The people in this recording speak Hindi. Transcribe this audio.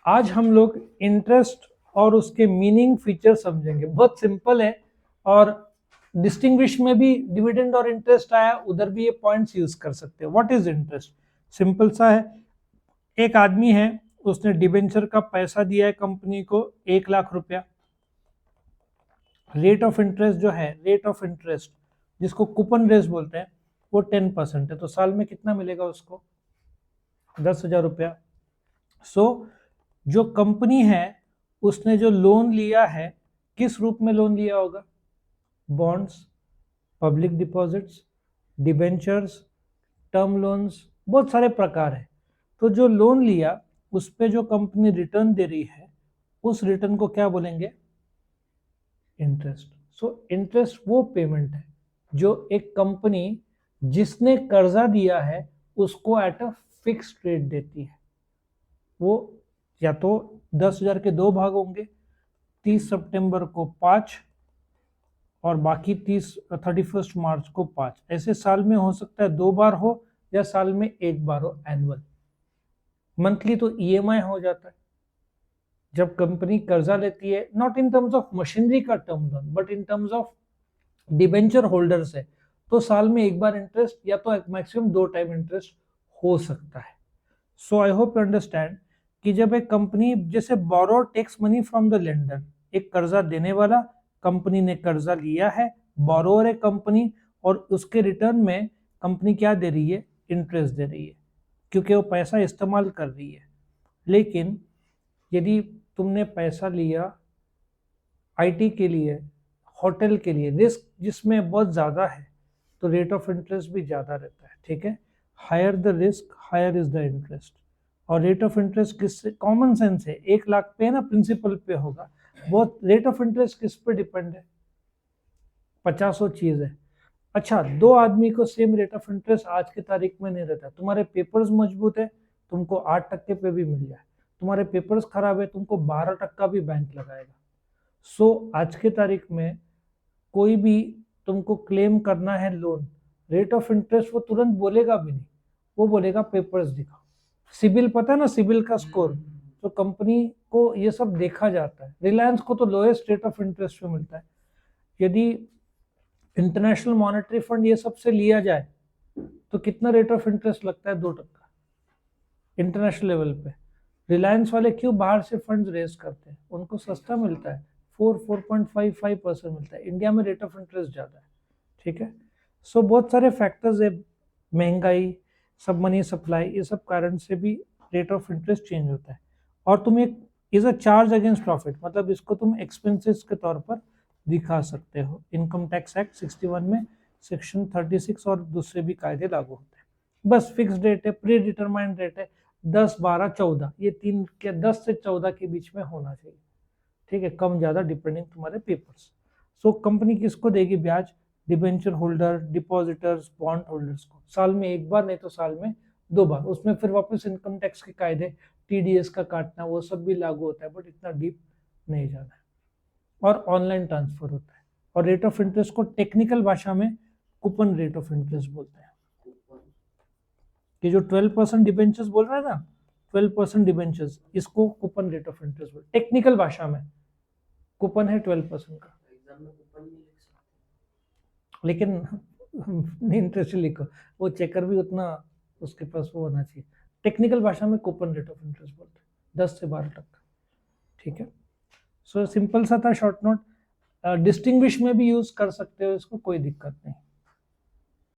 आज हम लोग इंटरेस्ट और उसके मीनिंग फीचर समझेंगे। बहुत सिंपल है और डिस्टिंग्विश में भी डिविडेंड और इंटरेस्ट आया, उधर भी ये पॉइंट्स यूज कर सकते हैं। What is interest? सिंपल सा है, एक आदमी है, उसने डिबेंचर का पैसा दिया है कंपनी को 1 लाख रुपया। रेट ऑफ इंटरेस्ट जो है, रेट ऑफ इंटरेस्ट जिसको कूपन रेट बोलते हैं, वो 10% है। तो साल में कितना मिलेगा उसको? 10,000 रुपया। सो जो कंपनी है उसने जो लोन लिया है, किस रूप में लोन लिया होगा? Bonds, public deposits, debentures, term loans, बहुत सारे प्रकार है। तो जो लोन लिया उस पे जो कंपनी रिटर्न दे रही है, उस रिटर्न को क्या बोलेंगे? इंटरेस्ट। सो इंटरेस्ट वो पेमेंट है जो एक कंपनी जिसने कर्जा दिया है उसको एट अ फिक्स्ड रेट देती है। वो या तो 10,000 के 2 भाग होंगे, 30 सितंबर को 5 और बाकी 31 मार्च को 5। ऐसे साल में हो सकता है 2 बार हो या साल में 1 बार हो, एनुअल। मंथली तो ईएमआई हो जाता है। जब कंपनी कर्जा लेती है, not in terms of machinery का term loan but in terms of debenture holder से, तो साल में 1 बार इंटरेस्ट या तो मैक्सिमम 2 टाइम इंटरेस्ट हो सकता है। So I hope you understand कि जब एक कंपनी जैसे borrow takes money from the lender, एक कर्जा देने वाला, कंपनी ने कर्जा लिया है, बोरोअर है कंपनी, और उसके रिटर्न में कंपनी क्या दे रही है? इंटरेस्ट दे रही है, क्योंकि वो पैसा इस्तेमाल कर रही है। लेकिन यदि तुमने पैसा लिया आईटी के लिए, होटल के लिए, रिस्क जिसमें बहुत ज़्यादा है, तो रेट ऑफ इंटरेस्ट भी ज़्यादा रहता है। ठीक है, higher the risk higher is the interest. और रेट ऑफ इंटरेस्ट किससे? कॉमन सेंस है, 1 लाख पे ना प्रिंसिपल पे होगा। बहुत रेट ऑफ इंटरेस्ट किस पे डिपेंड है? 50 चीज है। अच्छा, 2 आदमी को सेम रेट ऑफ इंटरेस्ट आज की तारीख में नहीं रहता। तुम्हारे पेपर्स मजबूत है, तुमको 8% पे भी मिल जाए। तुम्हारे पेपर्स खराब है, तुमको 12% भी बैंक लगाएगा। सो आज के तारीख में कोई भी तुमको क्लेम करना है लोन, रेट ऑफ इंटरेस्ट वो तुरंत बोलेगा भी नहीं, वो बोलेगा पेपर्स दिखाओ। सिबिल पता है ना, सिबिल का स्कोर। तो कंपनी को ये सब देखा जाता है। रिलायंस को तो लोएस्ट रेट ऑफ इंटरेस्ट पे मिलता है। यदि इंटरनेशनल मॉनेटरी फंड ये सब से लिया जाए तो कितना रेट ऑफ इंटरेस्ट लगता है? 2% इंटरनेशनल लेवल पे। रिलायंस वाले क्यों बाहर से फंड्स रेज करते हैं? उनको सस्ता मिलता है, 4.55% मिलता है। इंडिया में रेट ऑफ इंटरेस्ट ज़्यादा है। ठीक है, सो बहुत सारे फैक्टर्स है, महंगाई, सब मनी सप्लाई, ये सब कारण से भी रेट ऑफ इंटरेस्ट चेंज होता है। और तुम एक is a charge against profit, मतलब इसको तुम एक्सपेंसेस के तौर पर दिखा सकते हो। इनकम टैक्स एक्ट 61 में सेक्शन 36 और दूसरे भी कायदे लागू होते हैं। बस फिक्स रेट है, प्री डिटरमाइंड रेट है, 10, 12, 14, ये 3 के 10 से 14 के बीच में होना चाहिए। ठीक है, कम ज़्यादा डिपेंडिंग तुम्हारे पेपर्स। सो कंपनी किसको देगी ब्याज? Debenture holder, depositors, bond holders को। साल में 1 बार, नहीं तो साल में 2 बार। उसमें फिर वापस इनकम टैक्स के कायदे, टीडीएस का काटना, वो सब भी लागू होता है, बट इतना डीप नहीं जाना है। और ऑनलाइन ट्रांसफर होता है। और रेट ऑफ इंटरेस्ट को टेक्निकल भाषा में कूपन रेट ऑफ इंटरेस्ट बोलते हैं। कि जो 12% डिबेंचर्स बोल रहे हैं ना, 12% डिबेंचर्स, इसको कूपन रेट ऑफ इंटरेस्ट बोलते हैं टेक्निकल भाषा में। कूपन है 12% का, लेकिन इंटरेस्ट लिखो, वो चेकर भी उतना उसके पास वो होना चाहिए। टेक्निकल भाषा में कूपन रेट ऑफ इंटरेस्ट बोलते हैं, 10 से 12%। ठीक है, सो सिंपल सा था शॉर्ट नोट। डिस्टिंग्विश में भी यूज कर सकते हो इसको, कोई दिक्कत नहीं।